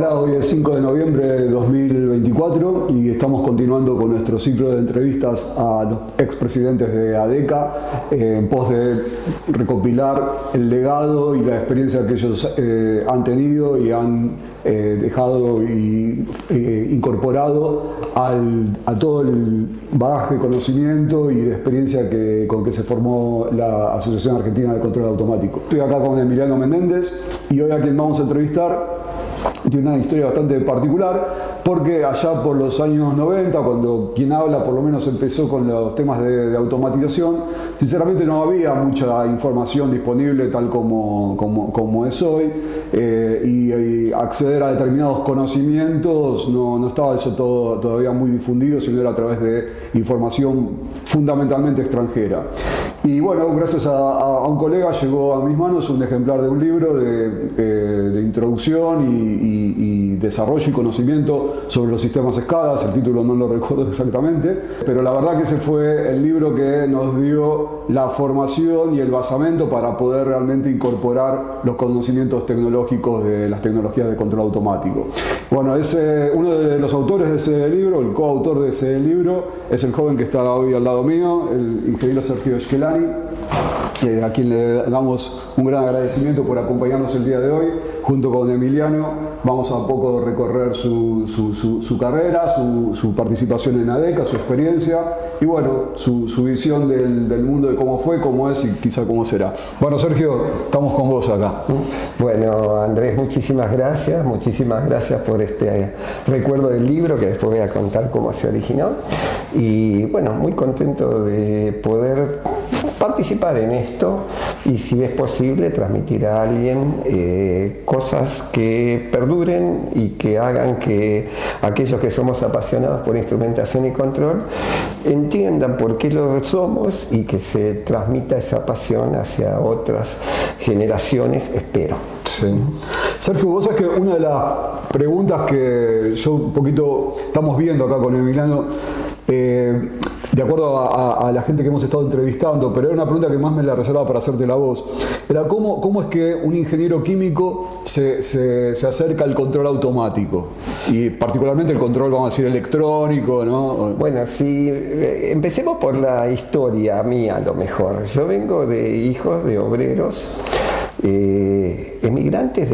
Hola, hoy es 5 de noviembre de 2024 y estamos continuando con nuestro ciclo de entrevistas a los expresidentes de ADECA en pos de recopilar el legado y la experiencia que ellos han tenido y han dejado y incorporado a todo el bagaje de conocimiento y de experiencia con que se formó la Asociación Argentina de Control Automático. Estoy acá con Emiliano Menéndez y hoy a quien vamos a entrevistar tiene una historia bastante particular porque allá por los años 90, cuando quien habla por lo menos empezó con los temas de automatización, sinceramente no había mucha información disponible tal como es hoy, y acceder a determinados conocimientos no estaba eso todo todavía muy difundido, sino era a través de información fundamentalmente extranjera. Y bueno, gracias a un colega llegó a mis manos un ejemplar de un libro de introducción y desarrollo y conocimiento sobre los sistemas SCADA. El título no lo recuerdo exactamente, pero la verdad que ese fue el libro que nos dio la formación y el basamento para poder realmente incorporar los conocimientos tecnológicos de las tecnologías de control automático. Bueno, uno de los autores de ese libro, el coautor de ese libro, es el joven que está hoy al lado mío, el ingeniero Sergio Schkelani, a quien le damos un gran agradecimiento por acompañarnos el día de hoy. Junto con Emiliano vamos a un poco recorrer su carrera, su participación en ADECA, su experiencia y bueno, su visión del mundo de cómo fue, cómo es y quizá cómo será. Bueno, Sergio, estamos con vos acá. Bueno, Andrés, muchísimas gracias por este recuerdo del libro, que después voy a contar cómo se originó. Y bueno, muy contento de poder participar en esto y, si es posible, transmitir a alguien cosas que perduren y que hagan que aquellos que somos apasionados por instrumentación y control entiendan por qué lo somos y que se transmita esa pasión hacia otras generaciones, espero. Sí. Sergio, vos sabés que una de las preguntas que yo un poquito estamos viendo acá con Emiliano, de acuerdo a la gente que hemos estado entrevistando, pero era una pregunta que más me la reservaba para hacerte la voz, era cómo es que un ingeniero químico se acerca al control automático, y particularmente el control, vamos a decir, electrónico, ¿no? Bueno, si empecemos por la historia mía, a lo mejor. Yo vengo de hijos de obreros, emigrantes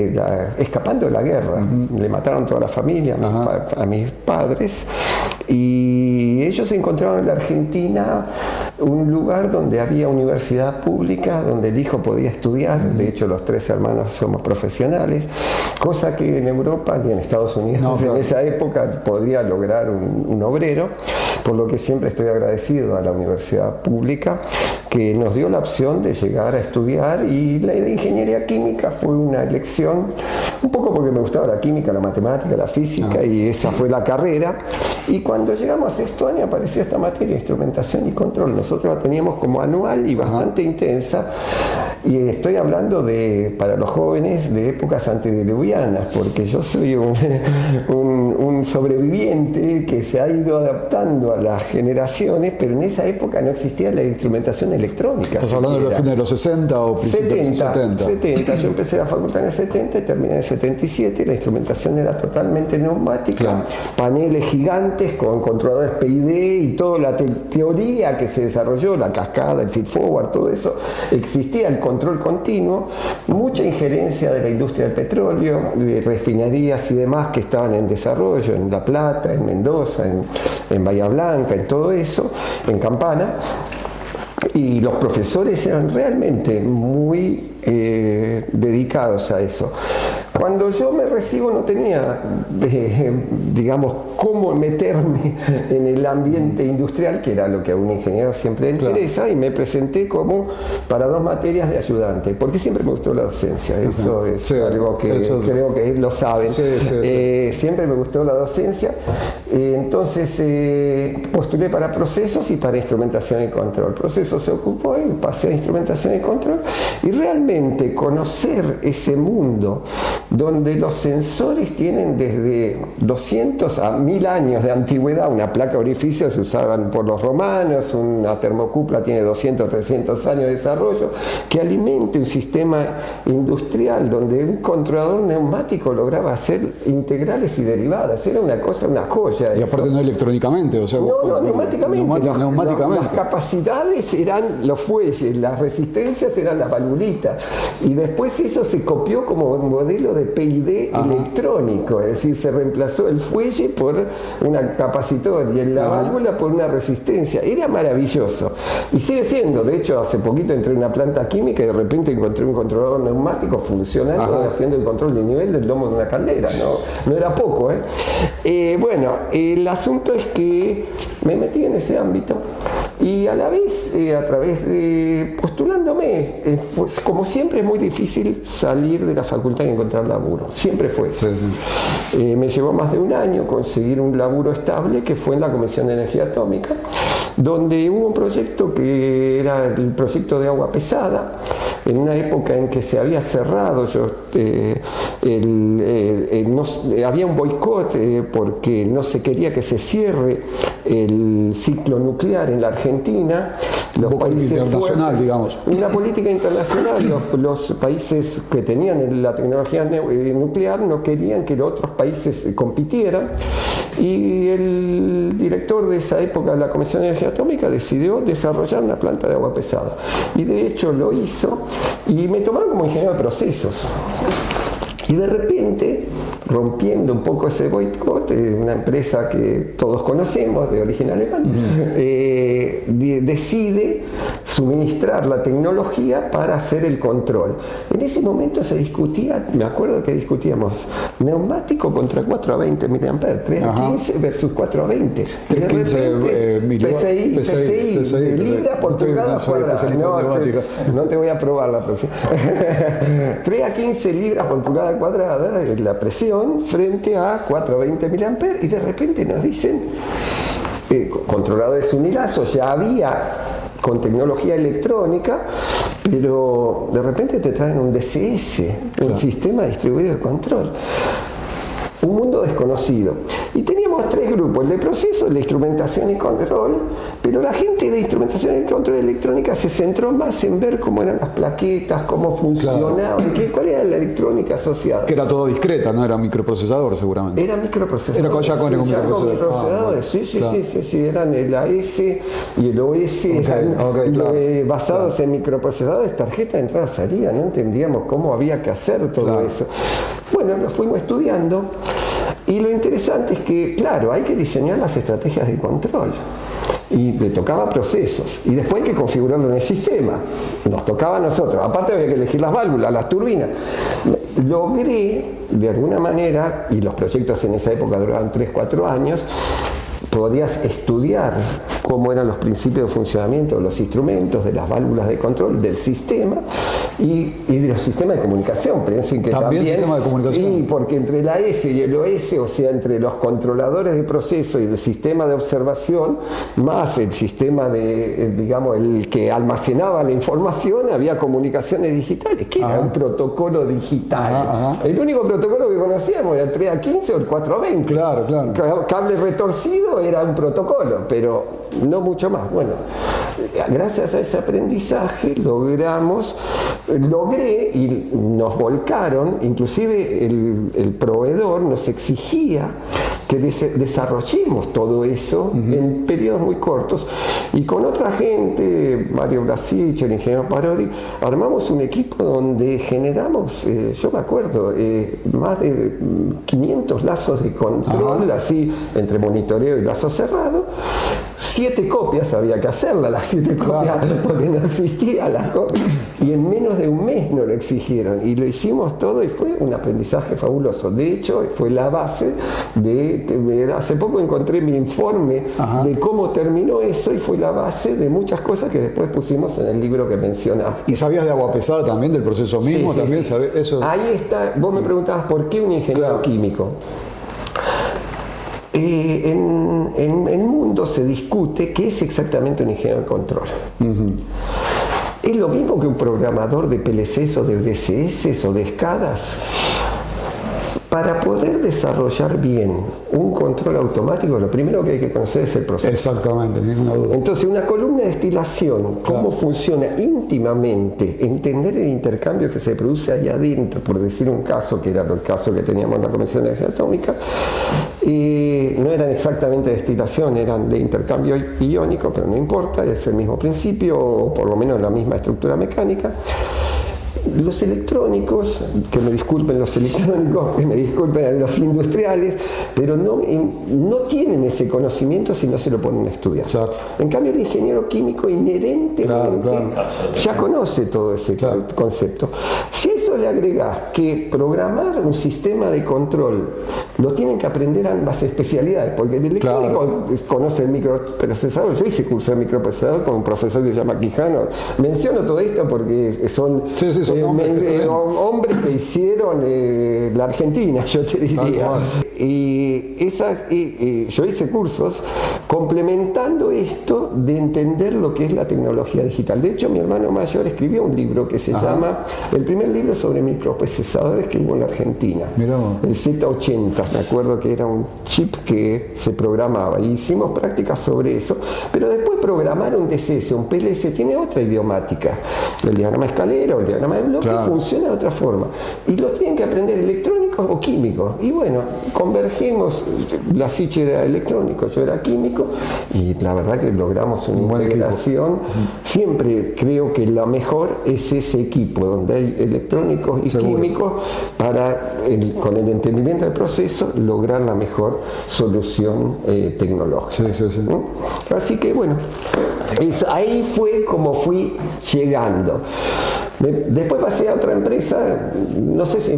escapando de la guerra. Le mataron toda la familia a mis padres, y ellos encontraron en la Argentina un lugar donde había universidad pública, donde el hijo podía estudiar. De hecho, los tres hermanos somos profesionales, cosa que en Europa ni en Estados Unidos en esa época podría lograr un obrero, por lo que siempre estoy agradecido a la universidad pública que nos dio la opción de llegar a estudiar, y la de ingeniería química fue una elección, un poco porque me gustaba la química, la matemática, la física, y esa fue la carrera. Y cuando llegamos a sexto año apareció esta materia, instrumentación y control. Nosotros la teníamos como anual y bastante intensa, y estoy hablando para los jóvenes, de épocas antediluvianas, porque yo soy un sobreviviente que se ha ido adaptando a las generaciones, pero en esa época no existía la instrumentación electrónica. ¿Estás hablando de los fines de los 60 o principios de los 70? 70. Yo empecé la facultad en el 70 y terminé en el 77. La instrumentación era totalmente neumática, paneles gigantes con controladores PID y toda la teoría que se desarrolló, la cascada, el feed forward, todo eso existía, el control continuo, mucha injerencia de la industria del petróleo, de refinerías y demás que estaban en desarrollo en La Plata, en Mendoza, en Bahía Blanca, en todo eso, en Campana. Y los profesores eran realmente muy dedicados a eso. Cuando yo me recibo no tenía, digamos, cómo meterme en el ambiente industrial, que era lo que a un ingeniero siempre le interesa, y me presenté como para 2 materias de ayudante, porque siempre me gustó la docencia. Eso es algo que creo que lo saben. Siempre me gustó la docencia, Entonces postulé para procesos y para instrumentación y control. Procesos se ocupó y pasé a instrumentación y control. Y realmente conocer ese mundo donde los sensores tienen desde 200 a 1000 años de antigüedad. Una placa de orificio se usaban por los romanos, una termocupla tiene 200, 300 años de desarrollo, que alimente un sistema industrial donde un controlador neumático lograba hacer integrales y derivadas. Era una cosa, una joya. Y aparte no electrónicamente, o sea, no, neumáticamente. Neumáticamente. Las capacidades eran los fuelles, las resistencias eran las valvulitas. Y después eso se copió como un modelo de PID electrónico, es decir, se reemplazó el fuelle por una capacitor y la válvula por una resistencia. Era maravilloso. Y sigue siendo. De hecho, hace poquito entré en una planta química y de repente encontré un controlador neumático funcionando, haciendo el control de nivel del domo de una caldera. No era poco, bueno, el asunto es que me metí en ese ámbito y a la vez, a través de postulándome, como siempre es muy difícil salir de la facultad y encontrar laburo, siempre fue eso. Me llevó más de un año conseguir un laburo estable que fue en la Comisión de Energía Atómica, donde hubo un proyecto que era el proyecto de agua pesada, en una época en que se había cerrado, había un boicot porque no se quería que se cierre el ciclo nuclear en la Argentina. Los países internacional, digamos. Una política internacional. Los países que tenían la tecnología nuclear no querían que los otros países compitieran. Y el director de esa época de la Comisión de Energía Atómica decidió desarrollar una planta de agua pesada. Y de hecho lo hizo y me tomaron como ingeniero de procesos. Y de repente, rompiendo un poco ese boicot, una empresa que todos conocemos, de origen alemán, decide suministrar la tecnología para hacer el control. En ese momento se discutía, me acuerdo que discutíamos, neumático contra 4 a 20 mA, 3 a 15 versus 4 a 20. Y de repente, PSI, libra por pulgada cuadrada. No te voy a probar la próxima. 3 a 15 libras por pulgada cuadrada, la presión, frente a 4 a 20 mA, y de repente nos dicen, controladores unilazos, ya había con tecnología electrónica, pero de repente te traen un DCS, un sistema distribuido de control. Un mundo desconocido. Y teníamos 3 grupos, el de proceso, el de instrumentación y control, pero la gente de instrumentación y control electrónica se centró más en ver cómo eran las plaquetas, cómo funcionaban, cuál era la electrónica asociada. Que era todo discreta, no era microprocesador seguramente. Era microprocesador. Era ya con microprocesadores. Sí, eran el AS y el OS, basados en microprocesadores, tarjeta de entrada salida, no entendíamos cómo había que hacer todo eso. Bueno, lo fuimos estudiando y lo interesante es que, claro, hay que diseñar las estrategias de control. Y le tocaba procesos y después hay que configurarlo en el sistema. Nos tocaba a nosotros. Aparte había que elegir las válvulas, las turbinas. Logré, de alguna manera, y los proyectos en esa época duraban 3-4 años, podías estudiar cómo eran los principios de funcionamiento de los instrumentos, de las válvulas de control, del sistema y de los sistemas de comunicación. Piensen que también sistema de comunicación. Y porque entre la S y el OS, o sea, entre los controladores de proceso y el sistema de observación, más el sistema de, digamos, el que almacenaba la información, había comunicaciones digitales, que era un protocolo digital. El único protocolo que conocíamos era el 3 a 15 o el 4 a 20. Claro. Cable retorcido era un protocolo, pero no mucho más. Bueno, gracias a ese aprendizaje logré y nos volcaron, inclusive el proveedor nos exigía que desarrollemos todo eso en periodos muy cortos, y con otra gente, Mario Brasich, el ingeniero Parodi, armamos un equipo donde generamos, yo me acuerdo, más de 500 lazos de control, así entre monitoreo y lazo cerrado. 7 copias había que hacerlas, las 7 copias, porque no existía la copia, y en menos de un mes nos lo exigieron y lo hicimos todo y fue un aprendizaje fabuloso. De hecho, fue la base hace poco encontré mi informe de cómo terminó eso y fue la base de muchas cosas que después pusimos en el libro que mencionaba. ¿Y sabías de agua pesada también, del proceso mismo? Sí, también sí. Eso. Ahí está, vos me preguntabas por qué un ingeniero químico. En el mundo se discute qué es exactamente un ingeniero de control. ¿Es lo mismo que un programador de PLCs o de DCS o de SCADAs? Para poder desarrollar bien un control automático, lo primero que hay que conocer es el proceso. Exactamente, ninguna duda. Entonces, una columna de destilación, cómo funciona íntimamente, entender el intercambio que se produce allá adentro, por decir un caso, que era el caso que teníamos en la Comisión de Energía Atómica, no eran exactamente destilación, eran de intercambio iónico, pero no importa, es el mismo principio, o por lo menos la misma estructura mecánica. Los electrónicos, que me disculpen los electrónicos, que me disculpen los industriales, pero no tienen ese conocimiento si no se lo ponen a estudiar. Exacto. En cambio, el ingeniero químico inherentemente ya conoce todo ese concepto. Si a eso le agregas que programar un sistema de control lo tienen que aprender ambas especialidades, porque el electrónico conoce el microprocesador. Yo hice curso de microprocesador con un profesor que se llama Quijano. Menciono todo esto porque son hombres que hicieron la Argentina, yo te diría. Yo hice cursos complementando esto de entender lo que es la tecnología digital. De hecho, mi hermano mayor escribió un libro que se llama, el primer libro sobre microprocesadores que hubo en la Argentina, el Z80, me acuerdo que era un chip que se programaba, y hicimos prácticas sobre eso, pero después programar un DCS, un PLC, tiene otra idiomática, el diagrama escalero, el diagrama de bloque, funciona de otra forma, y lo tienen que aprender electrónicos o químicos, y bueno, convergimos, la Siche era electrónico, yo era químico, y la verdad que logramos una integración. Siempre creo que la mejor es ese equipo donde hay electrónicos y químicos para, con el entendimiento del proceso, lograr la mejor solución tecnológica. Así que bueno, ahí fue como fui llegando. Después pasé a otra empresa, no sé si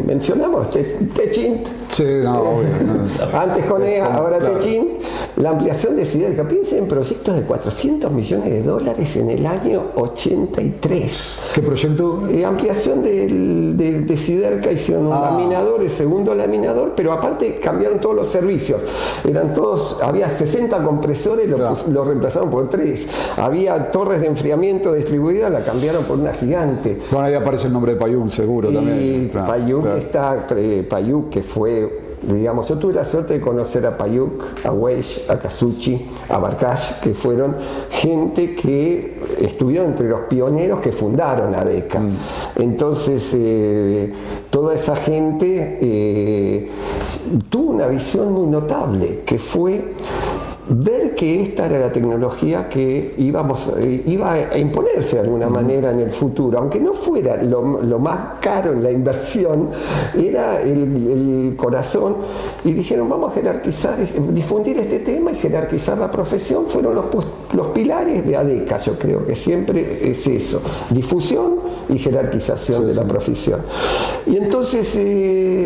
mencionamos, Techint. Sí, no, obvio. No. Antes con EA, ahora Techint. La ampliación de Siderca. Piensen en proyectos de $400 millones en el año 83. ¿Qué proyecto? Ampliación de Siderca, hicieron un laminador, el segundo laminador, pero aparte cambiaron todos los servicios. Eran todos, había 60 compresores, lo reemplazaron por 3. Había torres de enfriamiento distribuidas, la cambiaron por una gigante. Bueno, ahí aparece el nombre de Payuk, seguro también. Payuk, que fue, digamos, yo tuve la suerte de conocer a Payuk, a Weish, a Kazuchi, a Barkash, que fueron gente que estuvieron entre los pioneros que fundaron ADECA. Entonces, toda esa gente tuvo una visión muy notable, que fue ver que esta era la tecnología que iba a imponerse de alguna manera en el futuro, aunque no fuera lo más caro en la inversión, era el corazón, y dijeron vamos a jerarquizar, difundir este tema y jerarquizar la profesión. Fueron los pilares de ADECA. Yo creo que siempre es eso, difusión y jerarquización de la profesión. Y entonces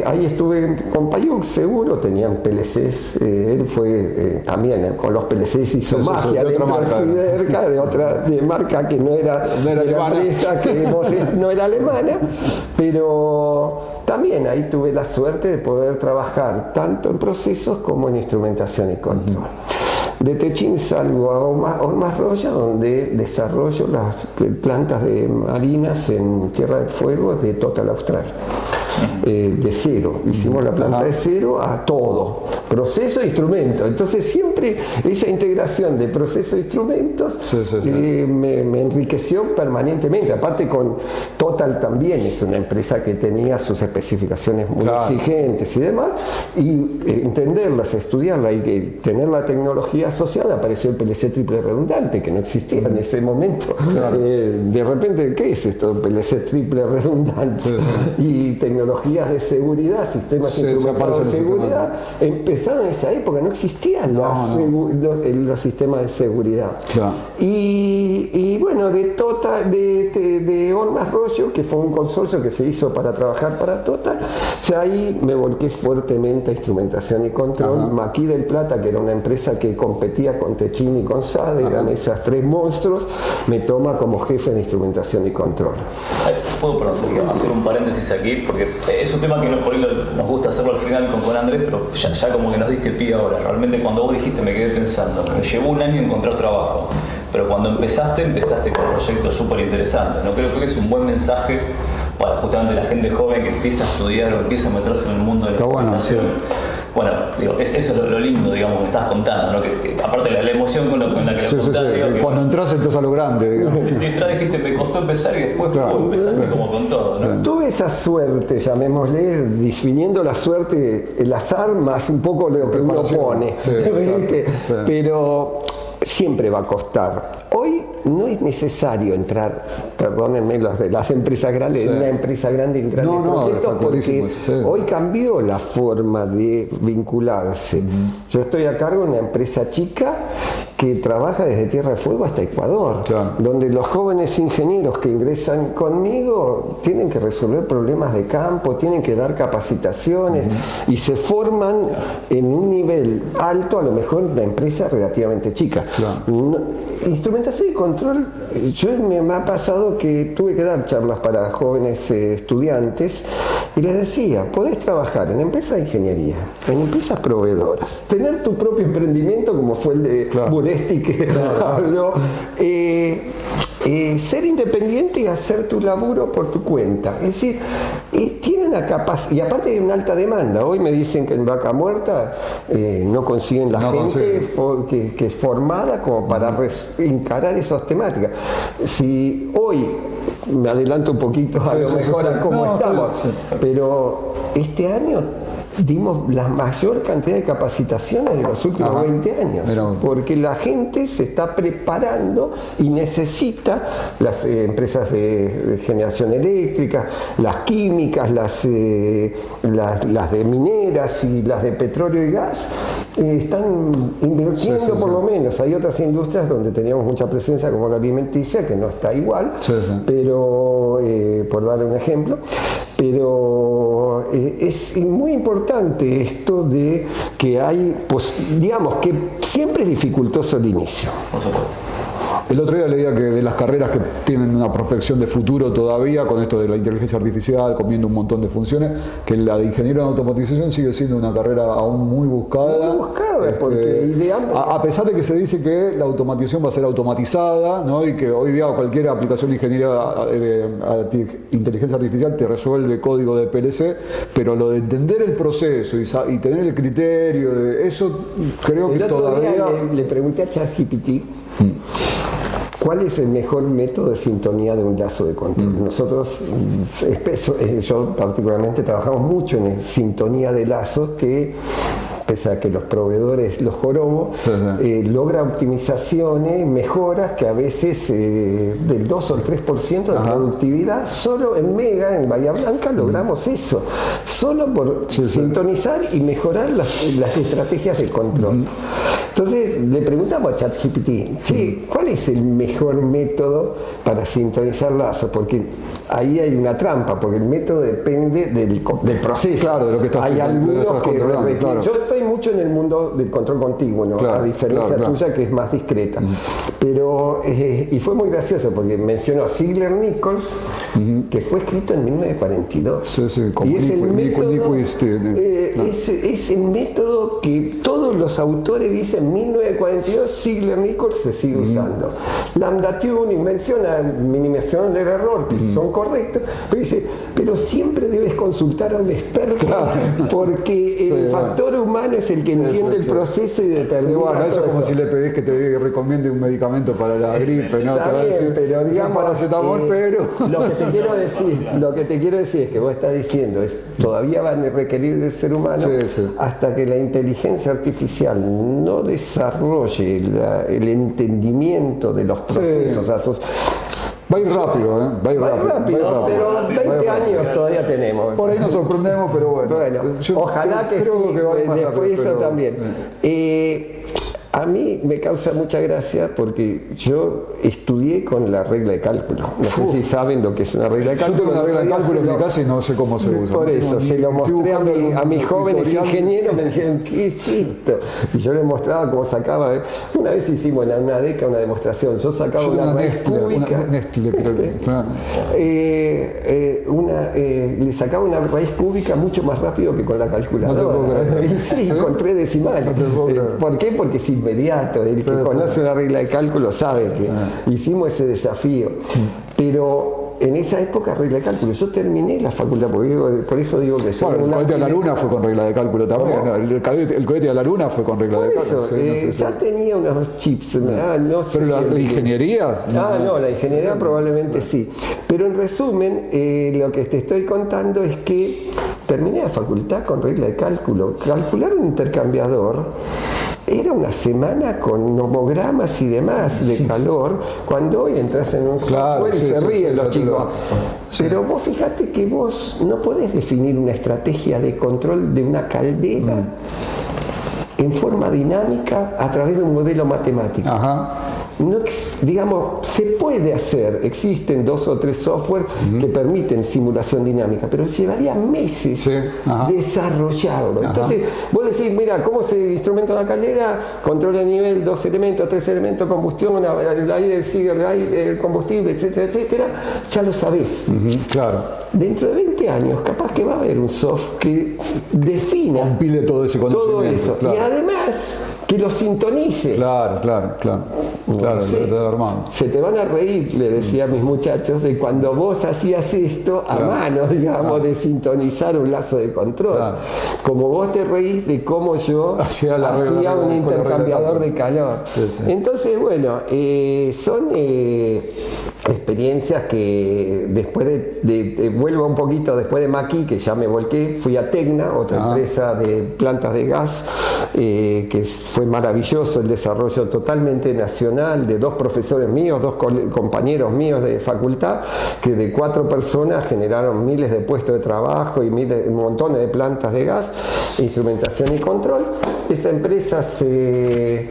ahí estuve con Payuk, seguro, tenían PLCs, él fue también con los PLCs hizo magia de Siderca, de marca que no era de la empresa, que no era alemana, pero también ahí tuve la suerte de poder trabajar tanto en procesos como en instrumentación y control. De Techint salgo a Olmas Roya, donde desarrollo las plantas de marinas en Tierra del Fuego de Total Austral. De cero, hicimos la planta de cero a todo, proceso e instrumento. Entonces siempre esa integración de proceso e instrumentos me enriqueció permanentemente. Aparte con Total también es una empresa que tenía sus especificaciones muy exigentes y demás, y entenderlas, estudiarlas y tener la tecnología asociada. Apareció el PLC triple redundante, que no existía en ese momento. De repente, ¿qué es esto? PLC triple redundante y tecnologías de seguridad, sistemas instrumentados de seguridad, empezaron en esa época, no existían los sistemas de seguridad. Y bueno, de de Olmas Rollo, que fue un consorcio que se hizo para trabajar para Total, ya ahí me volqué fuertemente a instrumentación y control. Maquis del Plata, que era una empresa que competía con Techin y con SADE, eran esas tres monstruos, me toma como jefe de instrumentación y control. Puedo hacer un paréntesis aquí, porque es un tema que por ahí nos gusta hacerlo al final con Andrés, pero ya como que nos diste pie ahora. Realmente cuando vos dijiste me quedé pensando, me llevó un año encontrar trabajo, pero cuando empezaste con proyectos súper interesantes, ¿no? Creo que es un buen mensaje para justamente la gente joven que empieza a estudiar o empieza a meterse en el mundo de la instrumentación. Bueno, digo, eso es lo lindo, digamos, que me estás contando, ¿no? Que aparte de la emoción con la que lo contás, digo, que cuando entras a lo grande, digamos. Dijiste, me costó empezar y después empezaste como con todo, ¿no? Tuve esa suerte, llamémosle, definiendo la suerte, el azar más un poco de lo que uno pone, pero siempre va a costar. Hoy no es necesario entrar, perdónenme las empresas grandes, en una empresa grande en grandes proyectos, porque hoy cambió la forma de vincularse. Yo estoy a cargo de una empresa chica que trabaja desde Tierra del Fuego hasta Ecuador, donde los jóvenes ingenieros que ingresan conmigo tienen que resolver problemas de campo, tienen que dar capacitaciones y se forman en un nivel alto, a lo mejor una empresa relativamente chica. Instrumentación y control, me ha pasado que tuve que dar charlas para jóvenes estudiantes y les decía, podés trabajar en empresas de ingeniería, en empresas proveedoras, tener tu propio emprendimiento como fue el de Buresti que habló, ser independiente y hacer tu laburo por tu cuenta. Es decir, tiene una capacidad, y aparte hay una alta demanda. Hoy me dicen que en Vaca Muerta no consiguen la gente que es formada como para encarar esas temáticas. Si hoy, me adelanto un poquito a lo mejor a cómo estamos, pero este año dimos la mayor cantidad de capacitaciones de los últimos 20 años, porque la gente se está preparando y necesita las empresas de generación eléctrica, las químicas, las de mineras y las de petróleo y gas, están invirtiendo por lo menos. Hay otras industrias donde teníamos mucha presencia como la alimenticia, que no está igual, pero por dar un ejemplo, pero es muy importante esto de que hay, pues, digamos que siempre es dificultoso el inicio. Por supuesto. El otro día leía que de las carreras que tienen una prospección de futuro todavía, con esto de la inteligencia artificial, comiendo un montón de funciones, que la de ingeniero en automatización sigue siendo una carrera aún muy buscada. Muy buscada, porque a pesar de que se dice que la automatización va a ser automatizada, ¿no? Y que hoy día cualquier aplicación de ingeniería de inteligencia artificial te resuelve código de PLC, pero lo de entender el proceso y tener el criterio de eso, creo que todavía... Le pregunté a ChatGPT ¿cuál es el mejor método de sintonía de un lazo de control? Nosotros, yo particularmente, trabajamos mucho en sintonía de lazos que, pese a que los proveedores los jorobos, logra optimizaciones, mejoras que a veces del 2 o el 3% de productividad, solo en Mega, en Bahía Blanca, logramos eso, solo por sintonizar y mejorar las estrategias de control. Entonces le preguntamos a ChatGPT, ¿cuál es el mejor método para sintonizar lazos? Porque ahí hay una trampa, porque el método depende del proceso. Claro, de lo que está haciendo. Hay algunos que requieren. Yo estoy mucho en el mundo del control continuo, ¿no? A diferencia tuya, que es más discreta. Pero, y fue muy gracioso, porque mencionó a Ziegler-Nichols, que fue escrito en 1942. Y es el método, es el método que todos los autores dicen, 1942, Ziegler-Nichols se sigue usando. Lambda tuning menciona minimización del error, que son correctos, pero dice, pero siempre debes consultar a un experto, porque el factor humano es el que entiende el proceso y determina. Bueno, eso es como si le pedís que te recomiende un medicamento para la gripe, ¿no? Está bien, pero digamos, paracetamol, pero... lo que te quiero decir es que vos estás diciendo, todavía van a requerir del ser humano hasta que la inteligencia artificial no desarrolle el entendimiento de los procesos. Va a ir rápido, va a ir rápido, pero 20 años todavía tenemos. Por ahí nos sorprendemos, pero bueno. Ojalá que sí, después eso también. A mí me causa mucha gracia porque yo estudié con la regla de cálculo. No sé si saben lo que es una regla de cálculo. Yo tengo una regla de cálculo en mi casa y no sé cómo se usa. Por eso, se lo mostré a mis jóvenes ingenieros, me dijeron, ¿qué es esto? Y yo les mostraba cómo sacaba. Una vez hicimos en una DECA una demostración. Yo sacaba una raíz cúbica. Le sacaba una raíz cúbica mucho más rápido que con la calculadora. Sí, con 3 decimales. ¿Por qué? Porque es inmediato. El que conoce una regla de cálculo sabe que hicimos ese desafío. Pero en esa época, regla de cálculo, yo terminé la facultad, por eso digo que soy el cohete a la luna fue con regla de cálculo también. ¿No? El cohete a la luna fue con regla de cálculo. Ya tenía unos chips. No sé. Pero la ingeniería. No, la ingeniería probablemente sí. Pero en resumen, lo que te estoy contando es que terminé la facultad con regla de cálculo. Calcular un intercambiador era una semana con nomogramas y demás de calor, cuando hoy entras en un software y se ríen los chicos. Pero vos fíjate que vos no podés definir una estrategia de control de una caldera en forma dinámica a través de un modelo matemático. No, digamos, se puede hacer, existen 2 o 3 software que permiten simulación dinámica, pero llevaría meses desarrollarlo. Entonces, vos decís, mira, ¿cómo se instrumenta una caldera? Control de nivel, 2 elementos, 3 elementos, combustión, el aire sigue el combustible, etcétera, etcétera, ya lo sabés. Claro. Dentro de 20 años, capaz que va a haber un software que defina compile todo ese conocimiento. Todo eso. Claro. Y además, que lo sintonice. Claro, se te van a reír, le decía a mis muchachos, de cuando vos hacías esto a mano, digamos, de sintonizar un lazo de control. Como vos te reís de cómo yo hacía un intercambiador de calor. Entonces, bueno, son experiencias que después vuelvo un poquito después de Maki, que ya me volqué, fui a Tecna, otra empresa de plantas de gas, que fue maravilloso el desarrollo totalmente nacional de 2 profesores míos, 2 compañeros míos de facultad, que de 4 personas generaron miles de puestos de trabajo y montones de plantas de gas, instrumentación y control. Esa empresa fue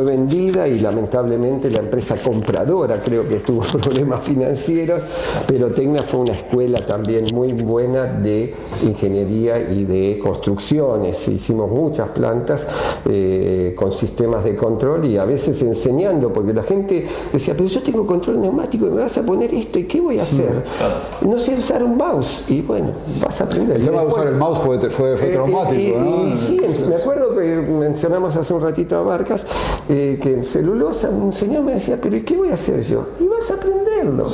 vendida y lamentablemente la empresa compradora creo que tuvo problemas financieros, pero Tecna fue una escuela también muy buena de ingeniería y de construcciones. Hicimos muchas plantas con sistemas de control y a veces enseñando, porque la gente decía, pero yo tengo control neumático y me vas a poner esto, ¿y qué voy a hacer? No sé usar un mouse. Y bueno, vas a aprender. El tema de usar el mouse fue traumático, ¿no? Sí, me acuerdo que mencionamos hace un ratito a Barcas, que en celulosa un señor me decía, pero ¿y qué voy a hacer yo? Y vas a aprenderlo.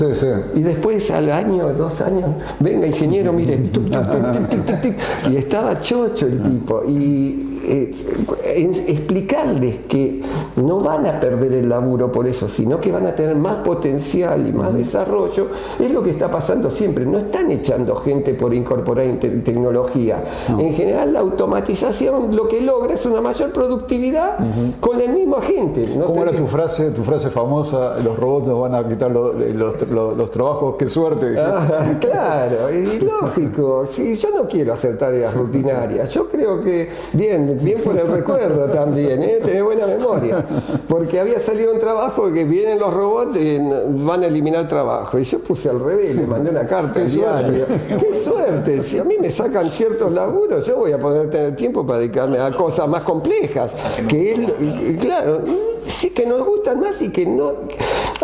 Y después al año, 2 años, venga ingeniero, mire, y estaba chocho el tipo. Y explicarles que no van a perder el laburo por eso, sino que van a tener más potencial y más desarrollo, es lo que está pasando siempre. No están echando gente por incorporar tecnología. En general la automatización lo que logra es una mayor productividad con el mismo agente. ¿Cómo era tu frase famosa? Los robots nos van a quitar los trabajos, qué suerte. Claro, y lógico. Sí, yo no quiero hacer tareas rutinarias. Yo creo que bien por el recuerdo también, tenés buena memoria, porque había salido un trabajo que vienen los robots y van a eliminar trabajo, y yo puse al revés, le mandé una carta al diario. ¡Qué suerte! Si a mí me sacan ciertos laburos, yo voy a poder tener tiempo para dedicarme a cosas más complejas, claro, sí, que nos gustan más y que no.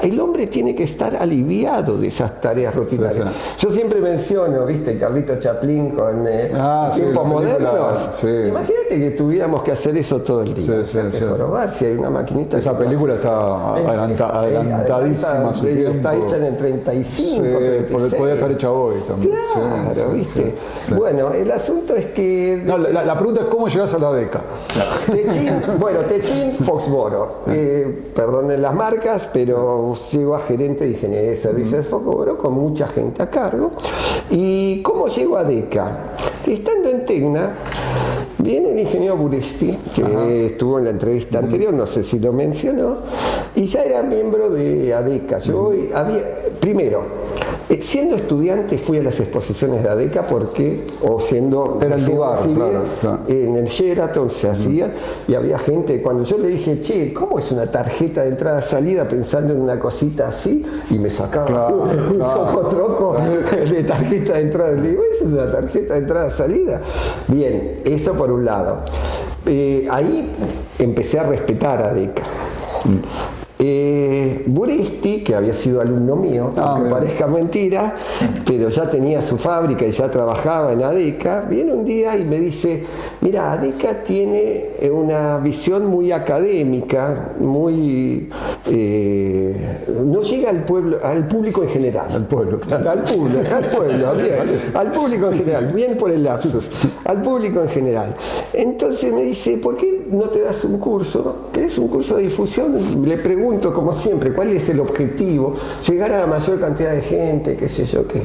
El hombre tiene que estar aliviado de esas tareas rutinarias. Yo siempre menciono, viste, Carlito Chaplin con tiempos modernos. Imagínate que tuviéramos que hacer eso todo el día. Jorobar, si hay una maquinita. Esa película está adelantadísima a su tiempo. Está hecha en el 35. Podría estar hecha hoy también. Claro, viste. Bueno, el asunto es que. No, la pregunta es cómo llegas a la DECA. Techin, Foxboro. Perdonen las marcas, pero llego a gerente de ingeniería de servicios de Foxboro con mucha gente a cargo. ¿Y cómo llego a DECA? Estando en Tecna, viene el ingeniero Buresti, que estuvo en la entrevista anterior, no sé si lo mencionó, y ya era miembro de ADECA. Primero, Siendo estudiante fui a las exposiciones de ADECA porque, o siendo era el lugar, claro. En el Sheraton se hacía y había gente, cuando yo le dije, che, ¿cómo es una tarjeta de entrada-salida pensando en una cosita así? Y me sacaba un socotroco de tarjeta de entrada. Le digo, ¿es una tarjeta de entrada-salida? Bien, eso por un lado. Ahí empecé a respetar a ADECA. Buresti, que había sido alumno mío, aunque parezca mentira, pero ya tenía su fábrica y ya trabajaba en ADECA, viene un día y me dice, mira, ADECA tiene una visión muy académica, muy no llega al pueblo, al público en general. Al pueblo, bien, al público en general, bien por el lapsus, al público en general. Entonces me dice, ¿por qué no te das un curso? ¿Querés un curso de difusión? Le pregunto, como siempre, ¿cuál es el objetivo? Llegar a la mayor cantidad de gente, qué sé yo qué.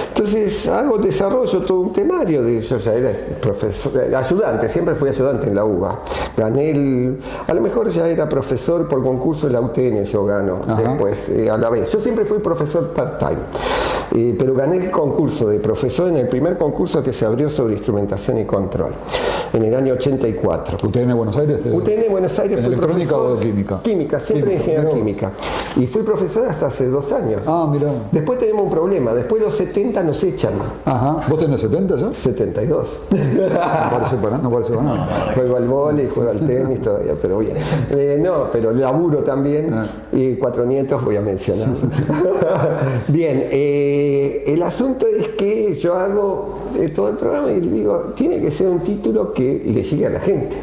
Entonces desarrollo todo un temario, yo ya era profesor, ayudante, siempre fui ayudante en la UBA. Gané a lo mejor ya era profesor por concurso en la UTN, yo gano después a la vez. Yo siempre fui profesor part-time, pero gané el concurso de profesor en el primer concurso que se abrió sobre instrumentación y control, en el año 84. ¿UTN Buenos Aires? UTN Buenos Aires. ¿En electrónica o química? Química, siempre ingeniería química. Y fui profesor hasta hace 2 años. Mirá. Después tenemos un problema, después de los 70 nos echan. ¿Vos tenés 70 ya? 72. No parece para nada. Juego al vóley, juego al tenis todavía, pero bien. No, pero laburo también. Y 4 nietos voy a mencionar. Bien, el asunto es que yo hago todo el programa y le digo, tiene que ser un título que le llegue a la gente.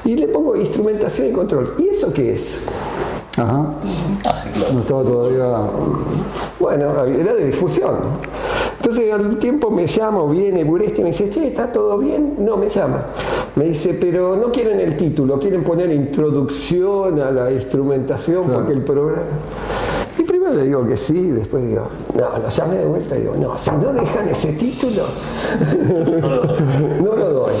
Y le pongo instrumentación y control. ¿Y eso qué es? Sí, claro. No estaba todavía. Bueno, era de difusión. Entonces al tiempo me llama, viene Buresti y me dice, che, ¿está todo bien? No, me llama. Me dice, pero no quieren el título, quieren poner introducción a la instrumentación, porque el programa... Y primero le digo que sí, después digo, no, lo llamé de vuelta y digo, no, si no dejan ese título, no lo doy.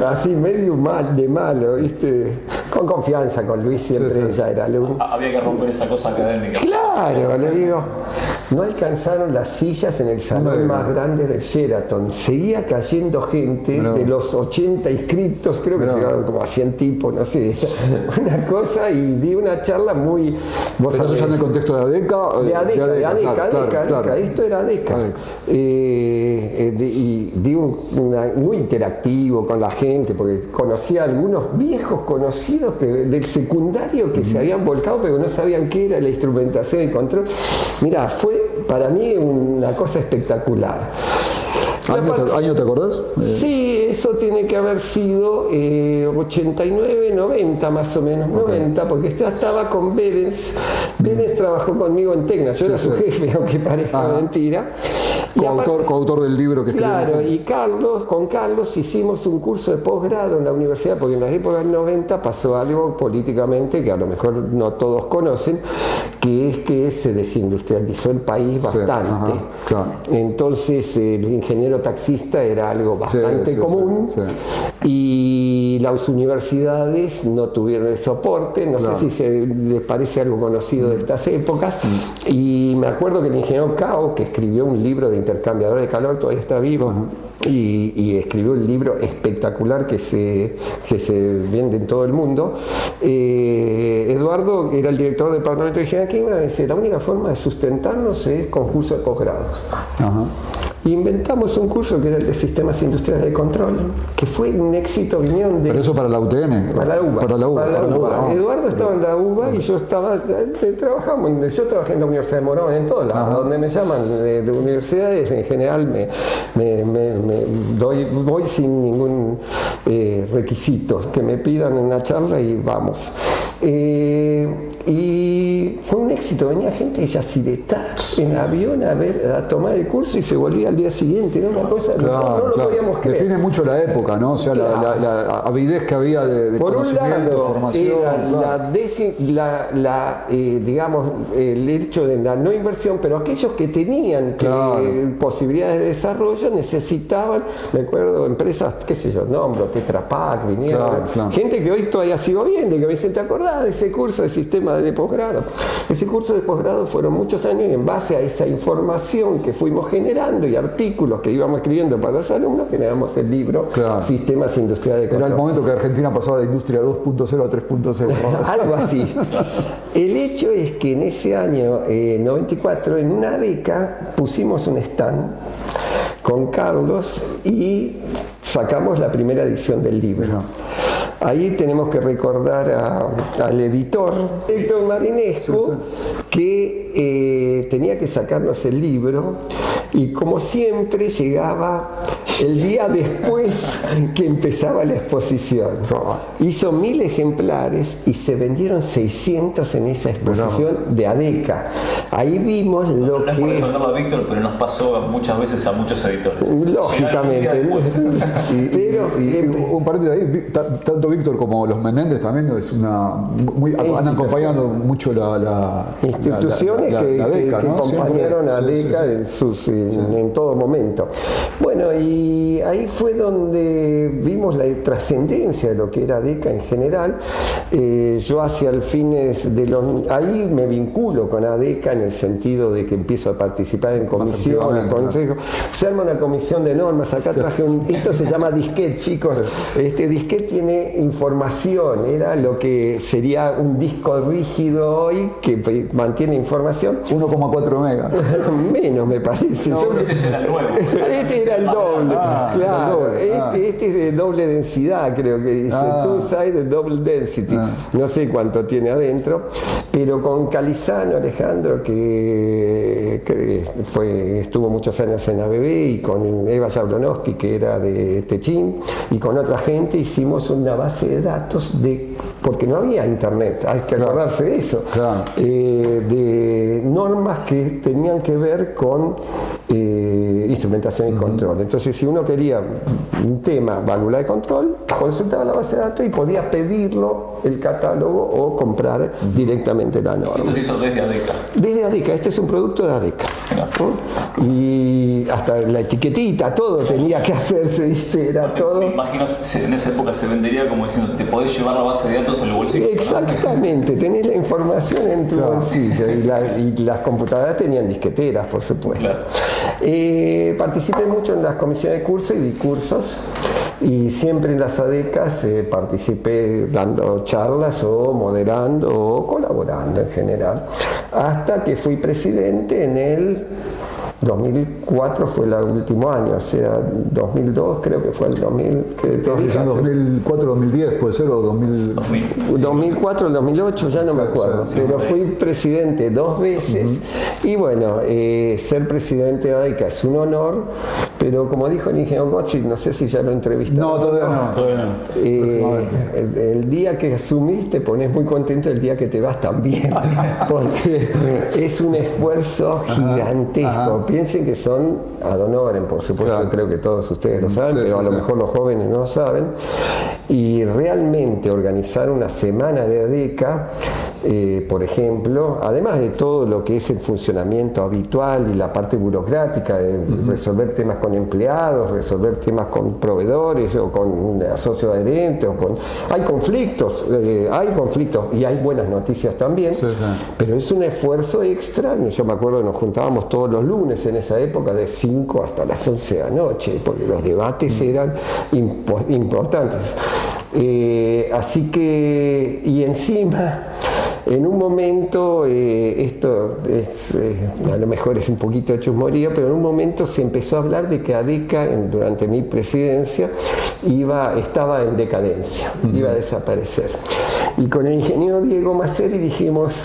Así medio de malo, ¿viste? Con confianza, con Luis siempre ya era alumno. Había que romper esa cosa académica. Claro, le digo, no alcanzaron las sillas en el salón más grande del Sheraton. Seguía cayendo gente de los 80 inscriptos, creo que llegaron como a 100 tipos, no sé, una cosa, y di una charla muy... ¿Pero eso ya en el contexto de ADECA? De ADECA, esto era ADECA. Y di muy interactivo con la gente, porque conocía a algunos viejos conocidos del secundario que se habían volcado, pero no sabían qué era la instrumentación y control. Mirá, fue para mí una cosa espectacular. ¿Año te acordás? Sí, eso tiene que haber sido 89, 90 más o menos, 90, porque yo estaba con Berens. Berens trabajó conmigo en Tecna, yo era su jefe, aunque parezca mentira. Coautor del libro que escribió. Claro, y con Carlos hicimos un curso de posgrado en la universidad, porque en las épocas del 90 pasó algo políticamente que a lo mejor no todos conocen, que es que se desindustrializó el país bastante. Entonces el ingeniero taxista era algo bastante común y las universidades no tuvieron el soporte, no sé si les parece algo conocido de estas épocas, y me acuerdo que el ingeniero Cao, que escribió un libro de intercambiador de calor, todavía está vivo, y escribió un libro espectacular que se vende en todo el mundo. Eduardo era el director del departamento de ingeniería química, me dice, la única forma de sustentarnos es con curso de posgrados. Inventamos un curso que era el de Sistemas Industriales de Control, que fue un éxito, vinieron de... ¿Pero eso para la UTN? Para la UBA. Para la UBA. Eduardo estaba en la UBA y yo estaba... Yo trabajé en la Universidad de Morón, en todas las donde me llaman de universidades, en general voy sin ningún requisito, que me pidan una charla y vamos. Y fue un éxito, venía gente de Yacyretá en avión a tomar el curso y se volvía al día siguiente, ¿no? Una cosa, no lo podíamos creer. Define mucho la época, ¿no? O sea, la avidez que había de por conocimiento, un lado, era digamos, el hecho de la no inversión, pero aquellos que tenían posibilidades de desarrollo necesitaban, me acuerdo, empresas, qué sé yo, nombro, Tetra Pak, vinieron, gente que hoy todavía sigo viendo, que me dicen, ¿te acordás de ese curso de sistema de posgrado? Ese curso curso de posgrado fueron muchos años y en base a esa información que fuimos generando y artículos que íbamos escribiendo para los alumnos, generamos el libro Sistemas Industriales de Control. Era el momento que Argentina pasaba de industria 2.0 a 3.0. Algo así. El hecho es que en ese año 94, en una ADECA, pusimos un stand con Carlos y sacamos la primera edición del libro. Ahí tenemos que recordar al editor, Héctor Marinescu, que tenía que sacarnos el libro y como siempre llegaba el día después que empezaba la exposición. Hizo 1000 ejemplares y se vendieron 600 en esa exposición de ADECA. Ahí vimos lo no que... es por a Víctor, pero nos pasó muchas veces a muchos editores. Lógicamente. Pero un paréntesis ahí, tanto Víctor como los Menéndez también es andan acompañando mucho la instituciones que acompañaron a ADECA en todo momento. Bueno, y ahí fue donde vimos la trascendencia de lo que era ADECA en general. Yo hacia el fines de ahí me vinculo con ADECA en el sentido de que empiezo a participar en comisiones, consejo. Se arma una comisión de normas. Acá traje esto se llama disquete, chicos. Este disquete tiene información, era lo que sería un disco rígido hoy que mantiene información. 1,4 megas. Menos me parece. No, ese ya era el nuevo. Este era el doble. Claro, este es de doble densidad, creo que dice. Two-sided double density. No sé cuánto tiene adentro, pero con Calizano, Alejandro, que estuvo muchos años en ABB, y con Eva Jablonowski, que era de Techín, y con otra gente hicimos una base de datos porque no había internet, hay que acordarse de eso, de normas que tenían que ver con instrumentación y control. Entonces, si uno quería un tema, válvula de control, consultaba la base de datos y podía pedirlo, el catálogo, o comprar directamente la norma. Esto se hizo desde ADECA. Desde ADECA, este es un producto de ADECA. Y hasta la etiquetita, todo tenía que hacerse, ¿viste? Era todo. Me imagino en esa época se vendería como diciendo, te podés llevar la base de datos en el bolsillo. Exactamente, tenés la información en tu bolsillo. Y las computadoras tenían disqueteras, por supuesto. Claro. Participé mucho en las comisiones de curso y di cursos. Y siempre en las ADECAs participé dando charlas o moderando o colaborando en general, hasta que fui presidente en el 2004, fue el último año, o sea, 2002 creo que fue el 2000. 2004, 2010 puede ser, o 2004, 2008, ya no me acuerdo, pero fui presidente 2 veces y bueno, ser presidente de ADECA es un honor, pero como dijo el ingeniero Gottschalk, no sé si ya lo entrevistaron. No, todavía no. El día que asumís te pones muy contento, el día que te vas también, porque es un esfuerzo gigantesco. Piensen que son ad honorem, por supuesto, creo que todos ustedes lo saben, pero a lo mejor los jóvenes no lo saben. Y realmente organizar una semana de ADECA, por ejemplo, además de todo lo que es el funcionamiento habitual y la parte burocrática, de resolver temas con empleados, resolver temas con proveedores o con socios adherentes, hay conflictos y hay buenas noticias también, pero es un esfuerzo extra. Yo me acuerdo que nos juntábamos todos los lunes en esa época de 5 hasta las 11 de la noche, porque los debates eran importantes. Así que, y encima, en un momento, esto es, a lo mejor es un poquito de chusmería, pero en un momento se empezó a hablar de que ADECA, durante mi presidencia, estaba en decadencia, iba a desaparecer. Y con el ingeniero Diego Maceri dijimos,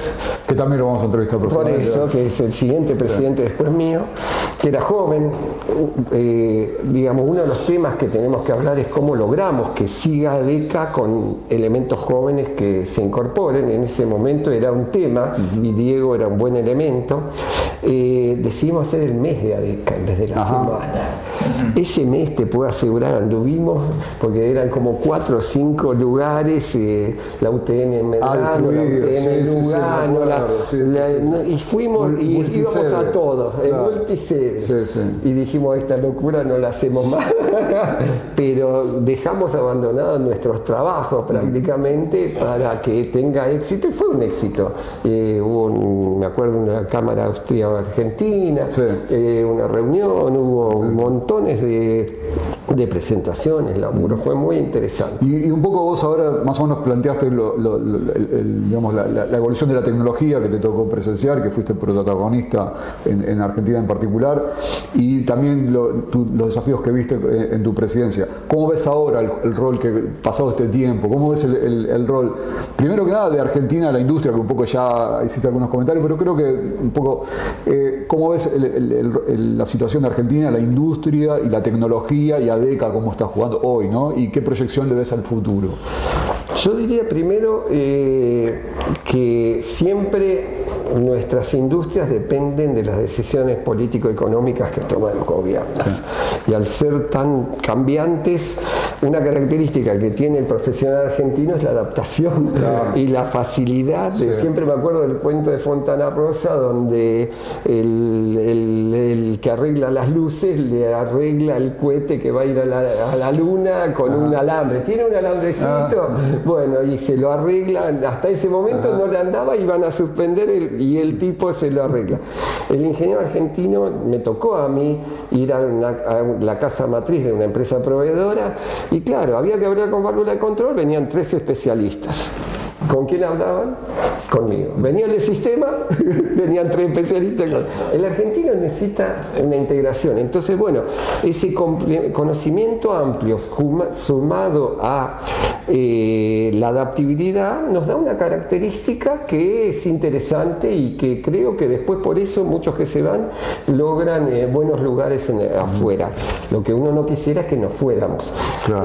que también lo vamos a entrevistar por eso, que es el siguiente presidente después mío, que era joven, digamos, uno de los temas que tenemos que hablar es cómo logramos que siga ADECA con elementos jóvenes que se incorporen. En ese momento era un tema y Diego era un buen elemento. decidimos hacer el mes de ADECA en vez de la semana. Ese mes te puedo asegurar, anduvimos, porque eran como 4 o 5 lugares, la UTN en Medrano, la UTN en Lugano, y fuimos y íbamos a todos, en multisede. Y dijimos, esta locura no la hacemos más, pero dejamos abandonados nuestros trabajos prácticamente para que tenga éxito, y fue un éxito. Hubo, me acuerdo, una Cámara Austria-Argentina, una reunión, hubo montones de presentaciones, laburo, fue muy interesante. Y un poco vos ahora más o menos planteaste digamos, la evolución de la tecnología que te tocó presenciar, que fuiste protagonista en Argentina en particular, y también los desafíos que viste en tu presidencia. ¿Cómo ves ahora el rol que pasado este tiempo? ¿Cómo ves el rol, primero que nada, de Argentina, la industria, que un poco ya hiciste algunos comentarios, pero creo que un poco, ¿cómo ves la situación de Argentina, la industria y la tecnología y ADECA, cómo está jugando hoy, ¿no? ¿Y qué proyección le ves al futuro? Yo diría primero que siempre nuestras industrias dependen de las decisiones político-económicas que toman los gobiernos. Y al ser tan cambiantes, una característica que tiene el profesional argentino es la adaptación y la facilidad. Siempre me acuerdo del cuento de Fontana Rosa, donde el que arregla las luces le arregla el cohete que va a ir a la luna con un alambre. Tiene un alambrecito, bueno, y se lo arregla. Hasta ese momento no le andaba, iban a suspender y el tipo se lo arregla. El ingeniero argentino, me tocó a mí ir a la casa matriz de una empresa proveedora, y claro, había que hablar con válvula de control, venían 3 especialistas. ¿Con quién hablaban? Conmigo. Venía el de sistema, venían 3 especialistas. El argentino necesita una integración. Entonces, bueno, ese conocimiento amplio sumado a la adaptabilidad nos da una característica que es interesante, y que creo que después, por eso, muchos que se van logran buenos lugares afuera. Lo que uno no quisiera es que nos fuéramos. Claro.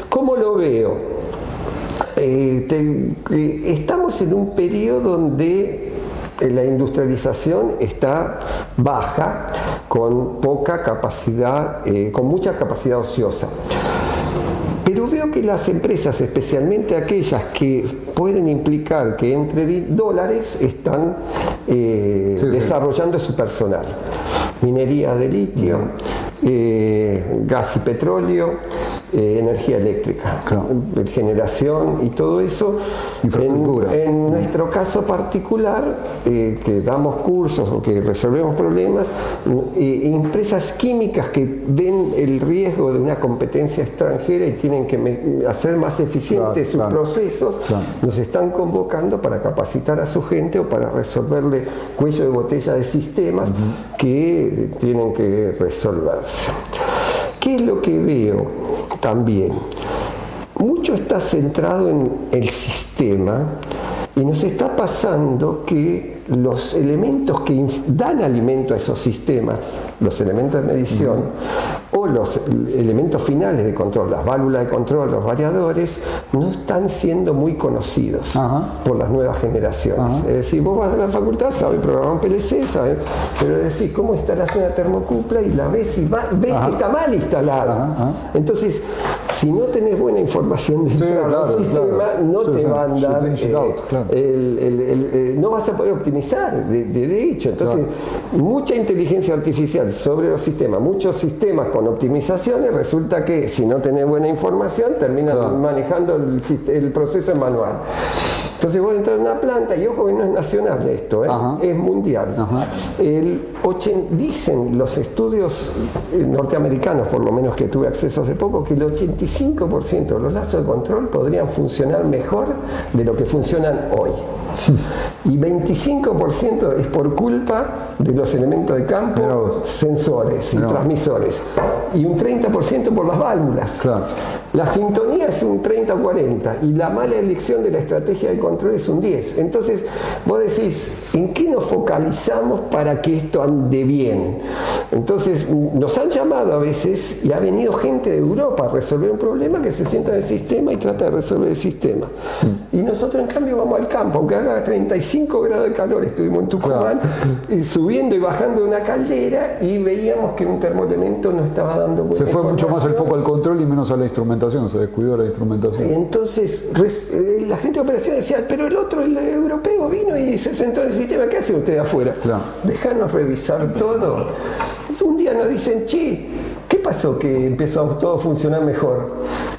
¿Cómo lo veo? Estamos en un periodo donde la industrialización está baja, con poca capacidad, con mucha capacidad ociosa. Pero veo que las empresas, especialmente aquellas que pueden implicar que entre dólares, están desarrollando su personal. Minería de litio, gas y petróleo, energía eléctrica, generación y todo eso. En nuestro caso particular, que damos cursos o que resolvemos problemas, empresas químicas que ven el riesgo de una competencia extranjera y tienen que hacer más eficientes sus procesos, nos están convocando para capacitar a su gente o para resolverle cuello de botella de sistemas que tienen que resolverse. ¿Qué es lo que veo también? Mucho está centrado en el sistema, y nos está pasando que los elementos que dan alimento a esos sistemas, los elementos de medición o los elementos finales de control, las válvulas de control, los variadores, no están siendo muy conocidos por las nuevas generaciones. Es decir, vos vas a la facultad, sabes programar un PLC, sabes, pero decís cómo instalas una termocupla y la ves y ves que está mal instalada. Entonces, si no tenés buena información dentro del sistema, no te van a dar, no vas a poder optimizar de hecho. Entonces, mucha inteligencia artificial sobre los sistemas, muchos sistemas con optimizaciones, resulta que si no tenés buena información terminan manejando el proceso en manual. Entonces vos entras en una planta, y ojo que no es nacional esto, es mundial. Dicen los estudios norteamericanos, por lo menos que tuve acceso hace poco, que el 85% de los lazos de control podrían funcionar mejor de lo que funcionan hoy. Y 25% es por culpa de los elementos de campo, sensores y transmisores, y un 30% por las válvulas. La sintonía es un 30-40 y la mala elección de la estrategia de control es un 10. Entonces vos decís, ¿en qué nos focalizamos para que esto ande bien? Entonces nos han llamado a veces y ha venido gente de Europa a resolver un problema, que se sienta en el sistema y trata de resolver el sistema. Y nosotros en cambio vamos al campo, aunque haga 35 grados de calor, estuvimos en Tucumán, subiendo y bajando una caldera y veíamos que un termoelemento no estaba dando buena Se fue mucho más el información. foco al control y menos a la instrumentación, se descuidó la instrumentación. Entonces la gente de operación decía, pero el otro, el europeo, vino y se sentó en el sistema, ¿qué hace usted afuera? Claro. Dejanos revisar todo. Un día nos dicen, che, ¿qué pasó que empezó todo a funcionar mejor?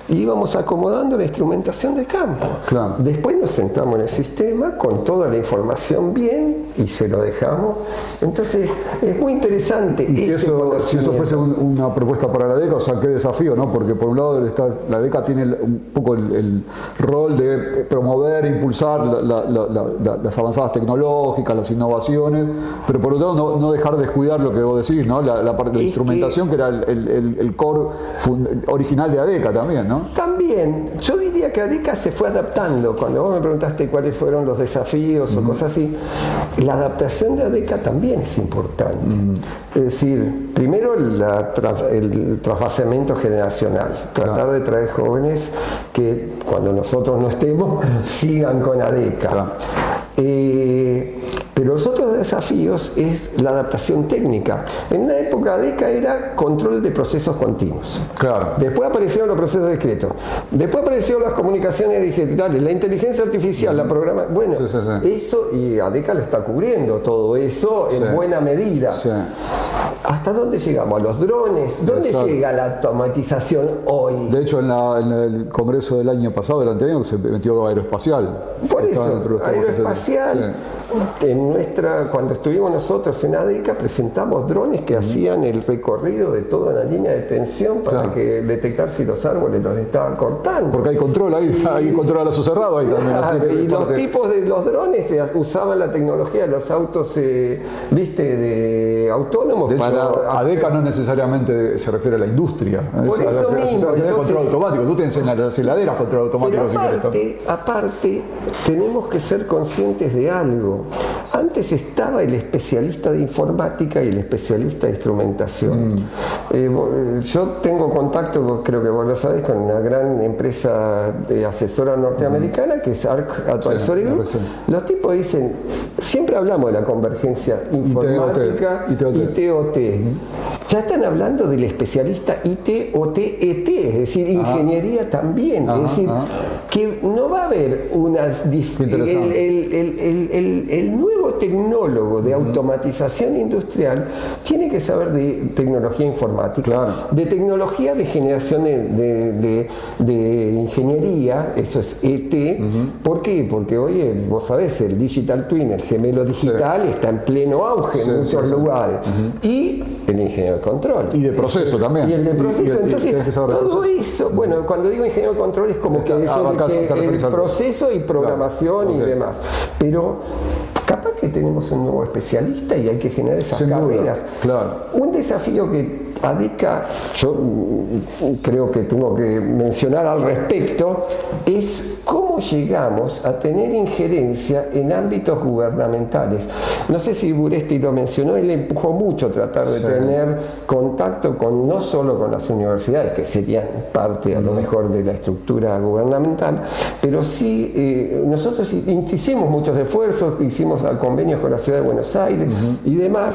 Y íbamos acomodando la instrumentación de campo. Claro. Después nos sentamos en el sistema con toda la información bien y se lo dejamos. Entonces es muy interesante. Y si eso conocimiento. fuese una propuesta para la DECA, o sea, qué desafío, ¿no? Porque por un lado la DECA tiene un poco el rol de promover, impulsar las avanzadas tecnológicas, las innovaciones, pero por otro lado no dejar descuidar lo que vos decís, ¿no? La parte de la instrumentación que era el core original de ADECA también, ¿no? También, yo diría que ADECA se fue adaptando. Cuando vos me preguntaste cuáles fueron los desafíos o cosas así, la adaptación de ADECA también es importante. Es decir, primero el trasvasamiento generacional, tratar de traer jóvenes que cuando nosotros no estemos sigan con ADECA. Claro. Pero los otros desafíos es la adaptación técnica. En una época ADECA era control de procesos continuos. Claro. Después aparecieron los procesos discretos. Después aparecieron las comunicaciones digitales, la inteligencia artificial, la programación. Bueno, eso, y ADECA lo está cubriendo todo eso en buena medida. Sí. ¿Hasta dónde llegamos? ¿A los drones? ¿Dónde llega la automatización hoy? De hecho, en el congreso del año pasado, del anterior, se metió aeroespacial. Por Estaba dentro eso, de los temas aeroespacial. Cuando estuvimos nosotros en ADECA, presentamos drones que hacían el recorrido de toda la línea de tensión para que detectar si los árboles los estaban cortando. Porque hay control ahí, hay control a lazo cerrado ahí también. Así que Y los tipos de los drones usaban la tecnología de los autos, de autónomos. De hecho, ADECA no necesariamente se refiere a la industria. Por eso mismo, se control automático. Tú te enseñas las heladeras control automático. Pero aparte, tenemos que ser conscientes de algo. Antes estaba el especialista de informática y el especialista de instrumentación. Yo tengo contacto, creo que vos lo sabés, con una gran empresa de asesora norteamericana que es ARC Advisory Group. Los tipos dicen, siempre hablamos de la convergencia informática IT-OT. Ya están hablando del especialista IT-OT-ET, es decir, ingeniería también. Es decir, que no va a haber el nuevo tecnólogo de automatización industrial tiene que saber de tecnología informática, de tecnología de generación de ingeniería, eso es ET. ¿Por qué? Porque hoy, vos sabés, el digital twin, el gemelo digital, está en pleno auge en muchos lugares. Y el ingeniero de control. Y de proceso también. Y el de proceso. Entonces, todo eso, bueno, cuando digo ingeniero de control es como que es el proceso y programación y demás. Pero capaz que tenemos un nuevo especialista y hay que generar esas carreras. Un desafío que ADECA, yo creo que tengo que mencionar al respecto, es cómo llegamos a tener injerencia en ámbitos gubernamentales. No sé si Buresti lo mencionó, él empujó mucho tratar de tener contacto no solo con las universidades, que serían parte a lo mejor de la estructura gubernamental, pero sí, nosotros hicimos muchos esfuerzos, hicimos convenios con la Ciudad de Buenos Aires y demás,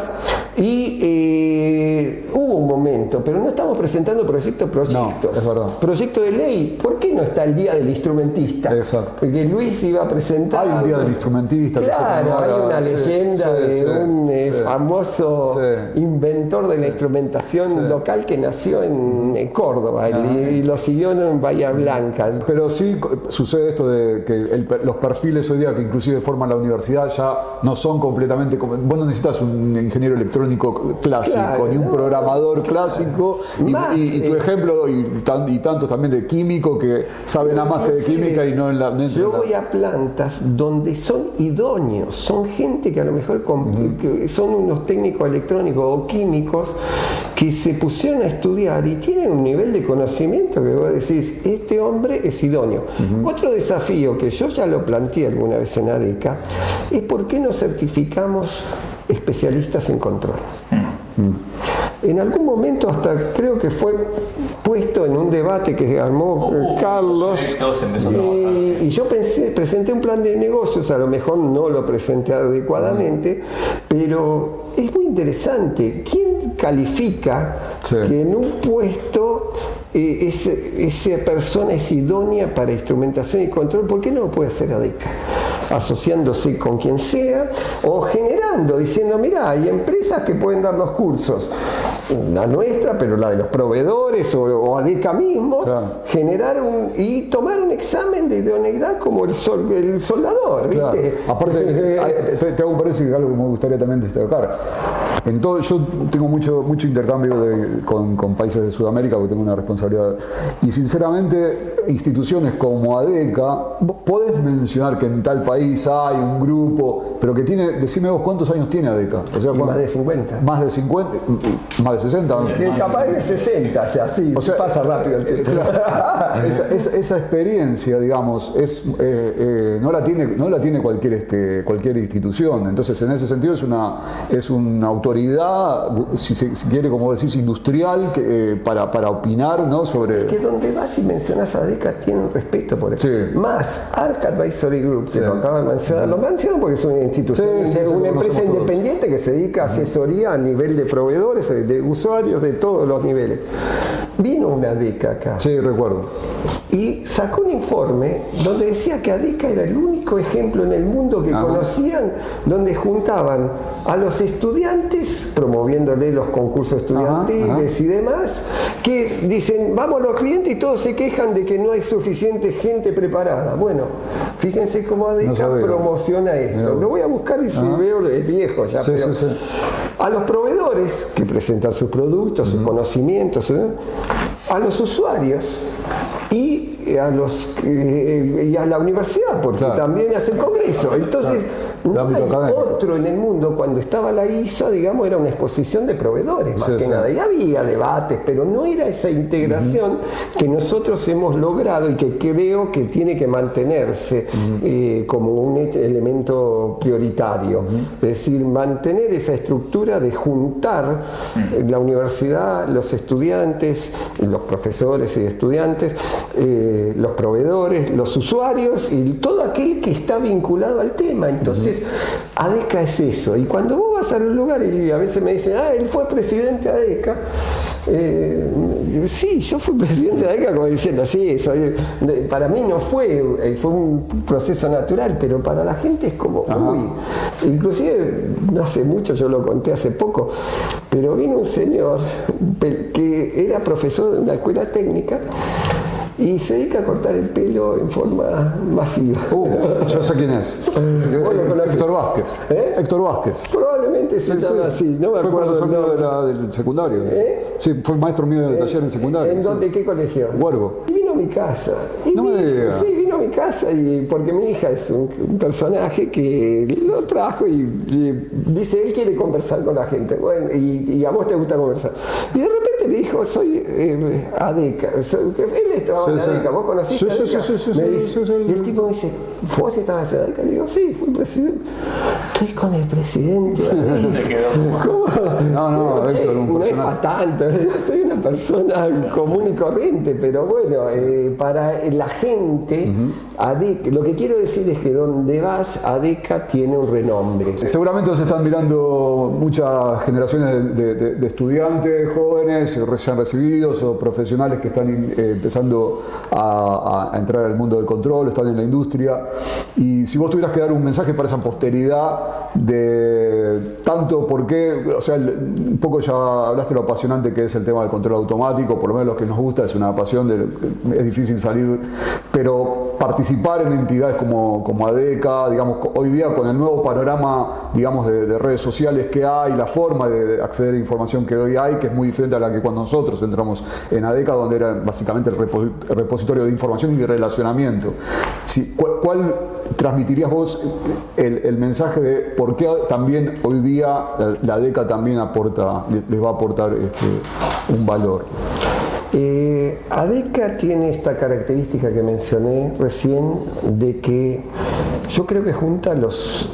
y hubo un momento, pero no estamos presentando proyectos. No, es verdad. Proyecto de ley, ¿por qué no está el Día del Instrumentista? Exacto. Porque Luis iba a presentar. Hay un Día del Instrumentista. Claro, hay una leyenda de un famoso inventor de la instrumentación local que nació en Córdoba y lo siguió en Bahía Blanca. Pero sí sucede esto de que los perfiles hoy día que inclusive forman la universidad ya no son completamente. Vos no necesitas un ingeniero electrónico clásico, ni un programador clásico, y tu ejemplo, y tantos también de químico que saben nada más que de química y no en la. Yo voy a plantas donde son idóneos, son gente que a lo mejor que son unos técnicos electrónicos o químicos que se pusieron a estudiar y tienen un nivel de conocimiento que vos decís, este hombre es idóneo. Otro desafío que yo ya lo planteé alguna vez en ADECA es por qué no certificamos especialistas en control. En algún momento hasta creo que fue puesto en un debate que armó Carlos, y yo presenté un plan de negocios, a lo mejor no lo presenté adecuadamente, pero es muy interesante. ¿Quién califica que en un puesto esa persona es idónea para instrumentación y control? ¿Por qué no lo puede hacer ADECA? Asociándose con quien sea o generando, diciendo, mira, hay empresas que pueden dar los cursos, la nuestra, pero la de los proveedores o ADECA mismo, generar y tomar un examen de idoneidad como el soldador, ¿viste? Aparte, te hago un paréntesis, algo que me gustaría también destacar. Yo tengo mucho intercambio con países de Sudamérica, porque tengo una responsabilidad, y sinceramente instituciones como ADECA, podés mencionar que en tal país hay un grupo, pero que tiene, decime vos cuántos años tiene ADECA. O sea, más de 50. Más de 50, más de 60. Sí, capaz de 60 ya, sí, o sea, pasa rápido el tiempo. Esa experiencia, digamos, no la tiene cualquier institución. Entonces, en ese sentido es una autoridad, si quiere, como decís, industrial, para opinar, ¿no? Sobre... Es que donde vas y mencionas a ADECA tiene un respeto por eso. Sí. Más Arc Advisory Group, que lo acaba de mencionar, lo menciono porque es una institución, una empresa independiente que se dedica a asesoría a nivel de proveedores, de usuarios, de todos los niveles. Vino una ADECA acá. Sí, recuerdo. Y sacó un informe donde decía que ADECA era el único ejemplo en el mundo que conocían, donde juntaban a los estudiantes, promoviéndole los concursos estudiantiles y demás, que dicen, vamos los clientes, y todos se quejan de que no hay suficiente gente preparada. Bueno, fíjense cómo ADECA promociona esto. Lo voy a buscar y si veo, es viejo ya. Sí, pero a los proveedores que presentan sus productos, sus conocimientos, a los usuarios y a la universidad, porque también hace el congreso. Entonces, no hay otro en el mundo. Cuando estaba la ISA, digamos, era una exposición de proveedores, más que nada. Y había debates, pero no era esa integración que nosotros hemos logrado y que creo que tiene que mantenerse como un elemento prioritario. Es decir, mantener esa estructura de juntar la universidad, los estudiantes, los profesores y estudiantes, los proveedores, los usuarios y todo aquel que está vinculado al tema. Entonces, ADECA es eso. Y cuando vos vas a los lugares y a veces me dicen, él fue presidente de ADECA, sí, yo fui presidente de ADECA, como diciendo, sí, para mí no fue un proceso natural, pero para la gente es como, inclusive, no hace mucho, yo lo conté hace poco, pero vino un señor que era profesor de una escuela técnica y se dedica a cortar el pelo en forma masiva. Yo sé quién es. Héctor Vázquez. Héctor Vázquez. Probablemente se llama así, no me acuerdo. Fue profesor del secundario. Sí, fue maestro mío de taller en secundario. ¿En dónde? ¿Qué colegio? Huergo. Y vino a mi casa. No me digas. Sí, vino a mi casa porque mi hija es un personaje que lo trajo y dice, él quiere conversar con la gente. Bueno, y a vos te gusta conversar. Y de repente le dijo, soy ADECA. Él estaba en ADECA. ¿Vos conociste ADECA? Y el tipo me dice, ¿vos estabas en ADECA? Le digo, sí, fui presidente. Estoy con el presidente. ¿Cómo? No, Héctor, no es para tanto. Soy una persona común y corriente, pero bueno, para la gente, ADECA, lo que quiero decir es que donde vas, ADECA tiene un renombre. Seguramente nos están mirando muchas generaciones de estudiantes jóvenes, recién recibidos o profesionales que están empezando a entrar al mundo del control, están en la industria. Y si vos tuvieras que dar un mensaje para esa posteridad de tanto por qué, o sea, un poco ya hablaste de lo apasionante que es el tema del control automático, por lo menos los que nos gusta, es una pasión, es difícil salir, pero participar en entidades como ADECA, digamos, hoy día con el nuevo panorama, digamos, de redes sociales que hay, la forma de acceder a información que hoy hay, que es muy diferente a la que cuando nosotros entramos en ADECA, donde era básicamente el repositorio de información y de relacionamiento. ¿Cuál transmitirías vos el mensaje de por qué también hoy día la ADECA también les va a aportar un valor? ADECA tiene esta característica que mencioné recién, de que yo creo que junta los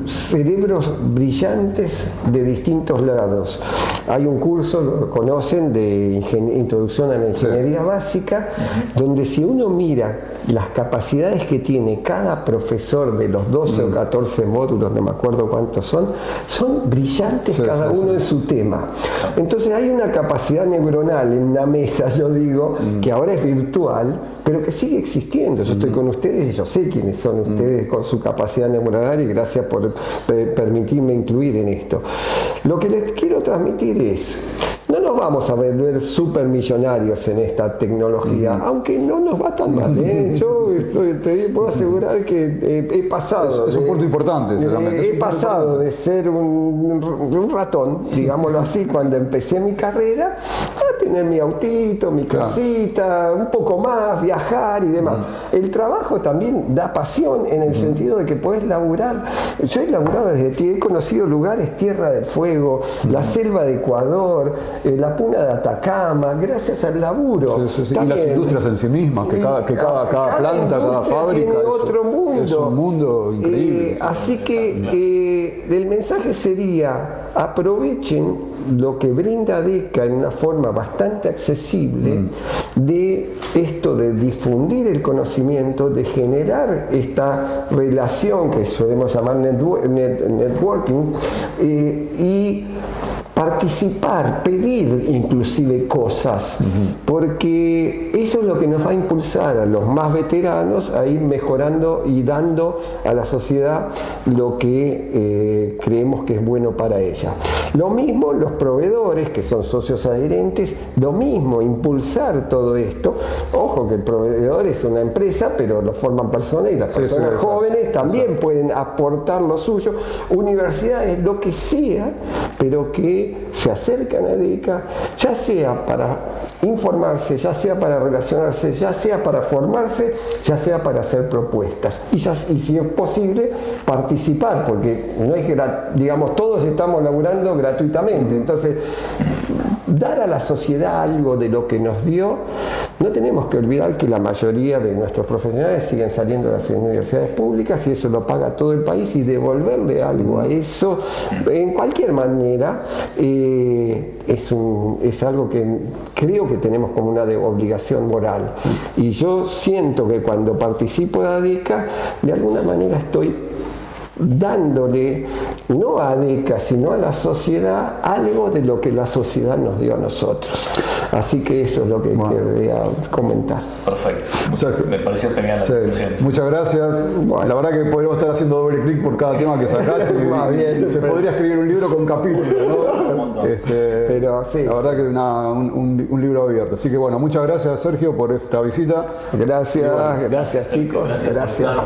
cerebros brillantes de distintos lados. hay un curso, lo conocen, de introducción a la ingeniería básica, donde si uno mira las capacidades que tiene cada profesor de los 12 o 14 módulos, no me acuerdo cuántos son brillantes cada uno en su tema. Entonces hay una capacidad neuronal en una mesa, yo digo, que ahora es virtual, pero que sigue existiendo. Yo estoy con ustedes y yo sé quiénes son ustedes con su capacidad neuronal, y gracias por permitirme incluir en esto. Lo que les quiero transmitir es: no nos vamos a volver supermillonarios en esta tecnología, aunque no nos va tan mal. Yo te puedo asegurar que he pasado... Es un punto importante. He pasado de ser un ratón, digámoslo así, cuando empecé mi carrera, a tener mi autito, mi casita, un poco más, viajar y demás. El trabajo también da pasión en el sentido de que puedes laburar. Yo he laburado desde ti, he conocido lugares, Tierra del Fuego, la selva de Ecuador, la puna de Atacama, gracias al laburo. Y las industrias en sí mismas, que cada planta, cada fábrica es un mundo increíble. Así que el mensaje sería: aprovechen lo que brinda ADECA en una forma bastante accesible, de esto de difundir el conocimiento, de generar esta relación que solemos llamar networking, y participar, pedir inclusive cosas, porque eso es lo que nos va a impulsar a los más veteranos a ir mejorando y dando a la sociedad lo que creemos que es bueno para ella. Lo mismo los proveedores, que son socios adherentes, lo mismo, impulsar todo esto. Ojo que el proveedor es una empresa, pero lo forman personas, y las personas jóvenes también pueden aportar lo suyo. Universidades, lo que sea, pero que se acercan a ADECA, ya sea para informarse, ya sea para relacionarse, ya sea para formarse, ya sea para hacer propuestas, y si es posible participar, porque no es que digamos todos estamos laburando gratuitamente. Entonces, dar a la sociedad algo de lo que nos dio. No tenemos que olvidar que la mayoría de nuestros profesionales siguen saliendo de las universidades públicas, y eso lo paga todo el país, y devolverle algo a eso en cualquier manera es algo que creo que tenemos como una obligación moral. Y yo siento que cuando participo de ADECA, de alguna manera estoy dándole, no a ADECA, sino a la sociedad, algo de lo que la sociedad nos dio a nosotros. Así que eso es lo que quería comentar. Perfecto. Me pareció genial la conclusión. Muchas gracias. La verdad que podríamos estar haciendo doble clic por cada tema que sacás. Se podría escribir un libro con capítulos, ¿no? Pero sí, la verdad que un libro abierto. Así que bueno, muchas gracias, Sergio, por esta visita. Gracias chicos. Gracias.